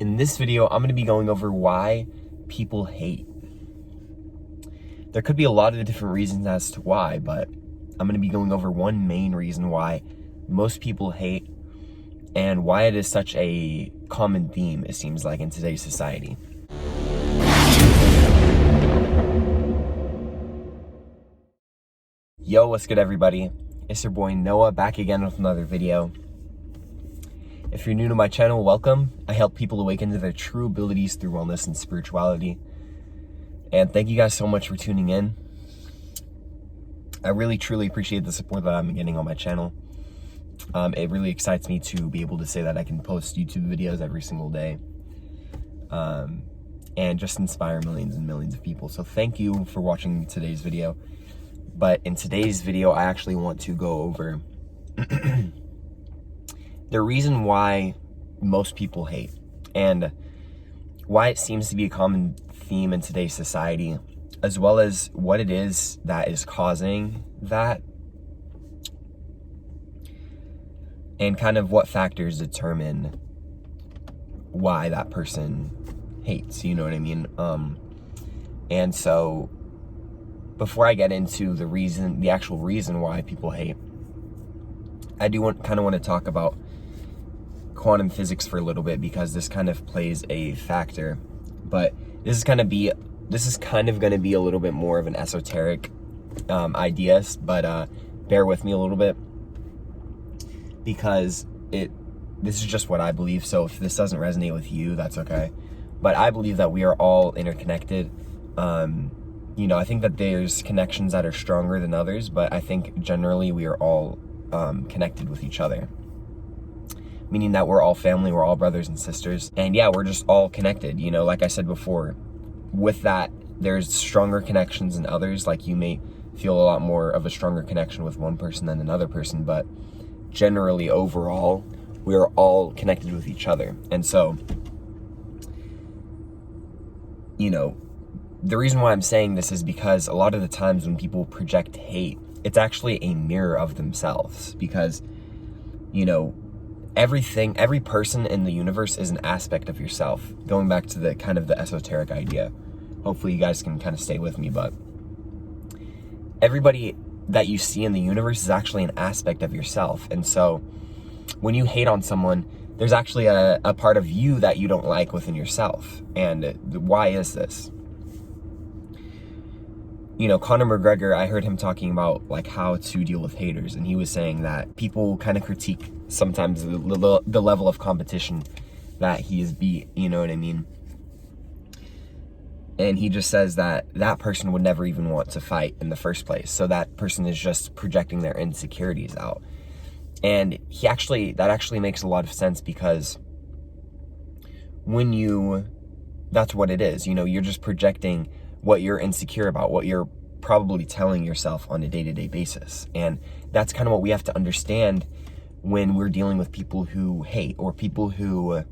In this video, I'm going to be going over why people hate. There could be a lot of different reasons as to why, but I'm going to be going over one main reason why most people hate and why it is such a common theme, it seems like, in today's society. Yo, what's good, everybody? It's your boy Noah, back again with another video. If you're new to my channel, welcome. I help people awaken to their true abilities through wellness and spirituality. And thank you guys so much for tuning in. I really, truly appreciate the support that I'm getting on my channel. It really excites me to be able to say that I can post YouTube videos every single day. And just inspire millions and millions of people. So thank you for watching today's video. But in today's video, I actually want to go over the reason why most people hate and why it seems to be a common theme in today's society, as well as what it is that is causing that and kind of what factors determine why that person hates, you know what I mean? And so before I get into the actual reason why people hate, I do want to talk about quantum physics for a little bit, because this kind of plays a factor. But this is kind of going to be a little bit more of an esoteric ideas, but bear with me a little bit, because this is just what I believe. So if this doesn't resonate with you, that's okay. But I believe that we are all interconnected. You know, I think that there's connections that are stronger than others, but I think generally we are all connected with each other. Meaning that we're all family, we're all brothers and sisters. And yeah, we're just all connected. You know, like I said before, with that, there's stronger connections than others. Like you may feel a lot more of a stronger connection with one person than another person, but generally overall, we're all connected with each other. And so, you know, the reason why I'm saying this is because a lot of the times when people project hate, it's actually a mirror of themselves. Because, you know, every person in the universe is an aspect of yourself. Going back to the kind of the esoteric idea. Hopefully you guys can kind of stay with me, but everybody that you see in the universe is actually an aspect of yourself. And so when you hate on someone, there's actually a part of you that you don't like within yourself. And why is this? You know, Conor McGregor, I heard him talking about like how to deal with haters, and he was saying that people kind of critique sometimes the level of competition that he is you know what I mean? And he just says that that person would never even want to fight in the first place. So that person is just projecting their insecurities out. And that actually makes a lot of sense, because that's what it is. You know, you're just projecting what you're insecure about, what you're probably telling yourself on a day-to-day basis. And that's kind of what we have to understand when we're dealing with people who hate, or people who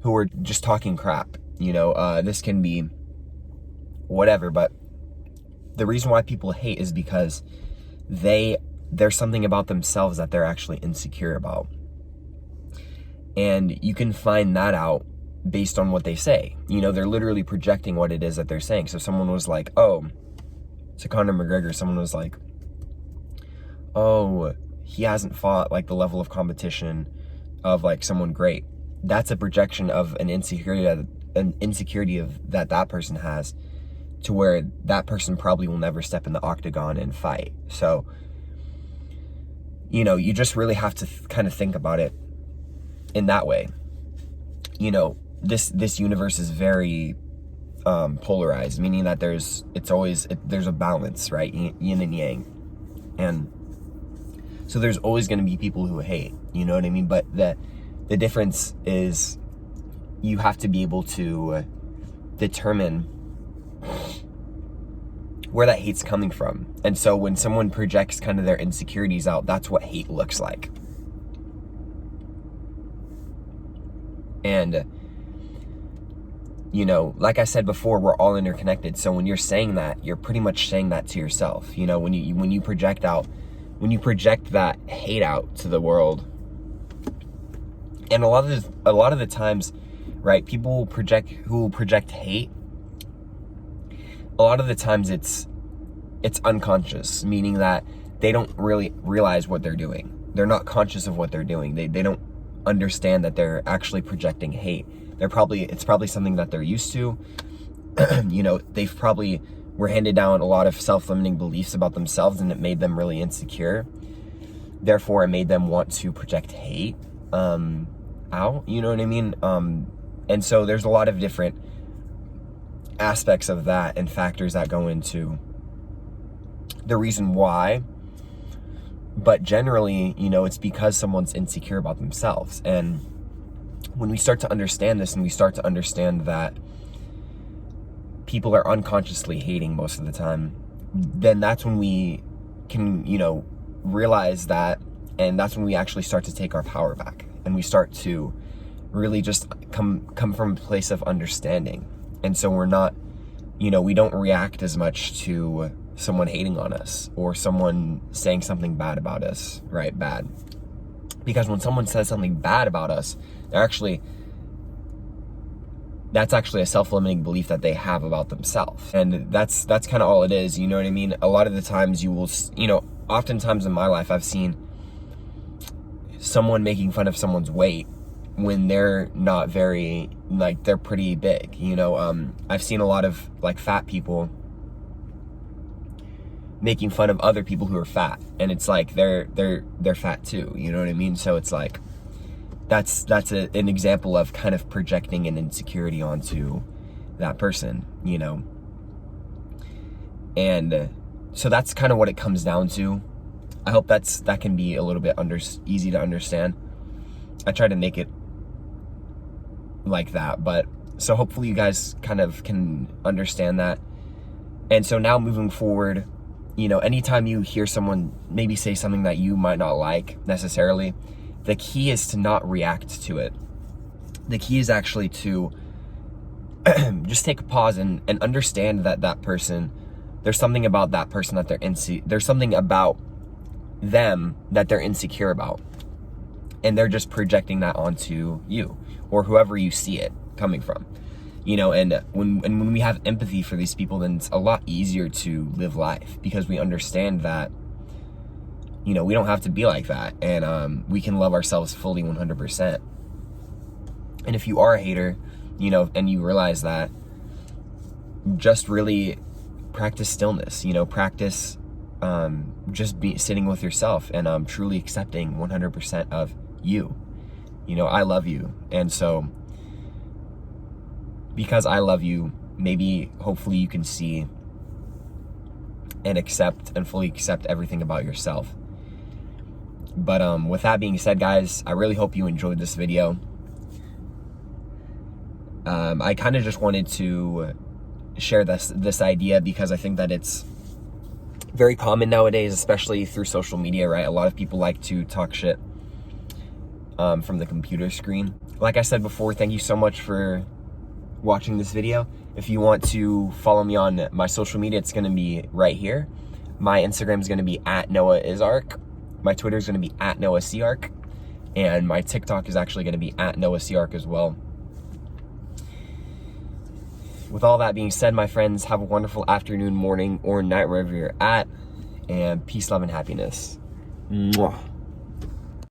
are just talking crap. You know, this can be whatever, but the reason why people hate is because there's something about themselves that they're actually insecure about. And you can find that out based on what they say. You know, they're literally projecting what it is that they're saying. So someone was like, oh, to Conor McGregor, someone was like, oh, he hasn't fought like the level of competition of like someone great. That's a projection of an insecurity of that person has, to where that person probably will never step in the octagon and fight. So, you know, you just really have to kind of think about it in that way. You know, this universe is very polarized, meaning that there's a balance, right? Yin and yang. And so there's always going to be people who hate, you know what I mean? But the difference is you have to be able to determine where that hate's coming from. And so when someone projects kind of their insecurities out, that's what hate looks like. And you know, like I said before, we're all interconnected. So when you're saying that, you're pretty much saying that to yourself. You know, when you project that hate out to the world, and a lot of the times right? People who will project hate, a lot of the times it's unconscious, meaning that they don't really realize what they're doing. They're not conscious of what they're doing. They don't understand that they're actually projecting hate. It's probably something that they're used to. You know, they've probably were handed down a lot of self-limiting beliefs about themselves, and it made them really insecure. Therefore, it made them want to project hate out, you know what I mean? And so there's a lot of different aspects of that and factors that go into the reason why. But generally, you know, it's because someone's insecure about themselves. And when we start to understand this, and we start to understand that people are unconsciously hating most of the time, then that's when we can, you know, realize that, and that's when we actually start to take our power back, and we start to really just come from a place of understanding. And so we're not, you know, we don't react as much to someone hating on us or someone saying something bad about us, right? Bad. Because when someone says something bad about us, that's actually a self-limiting belief that they have about themselves. And that's kind of all it is, you know what I mean? A lot of the times you will, you know, oftentimes in my life, I've seen someone making fun of someone's weight when they're not very, like, they're pretty big, you know? I've seen a lot of, like, fat people making fun of other people who are fat, and it's like they're fat too, you know what I mean? So it's like that's an example of kind of projecting an insecurity onto that person, you know? And so that's kind of what it comes down to. I hope that can be a little bit easy to understand. I try to make it like that, but so hopefully you guys kind of can understand that. And so now moving forward, you know, anytime you hear someone maybe say something that you might not like necessarily, the key is to not react to it. The key is actually to just take a pause and understand that person, there's something about that person that there's something about them that they're insecure about. And they're just projecting that onto you or whoever you see it coming from. You know, and when we have empathy for these people, then it's a lot easier to live life, because we understand that, you know, we don't have to be like that, and we can love ourselves fully 100%. And if you are a hater, you know, and you realize that, just really practice stillness, you know, practice just sitting with yourself and truly accepting 100% of you. You know, I love you, and so because I love you, maybe hopefully you can see and accept and fully accept everything about yourself. But with that being said, guys, I really hope you enjoyed this video. I kind of just wanted to share this idea because I think that it's very common nowadays, especially through social media, right? A lot of people like to talk shit from the computer screen. Like I said before, thank you so much for watching this video. If you want to follow me on my social media, it's going to be right here. My Instagram is going to be @NoahIsArk. My Twitter is going to be @NoahCark. And my TikTok is actually going to be @NoahCark as well. With all that being said, my friends, have a wonderful afternoon, morning, or night wherever you're at. And peace, love, and happiness. Mwah.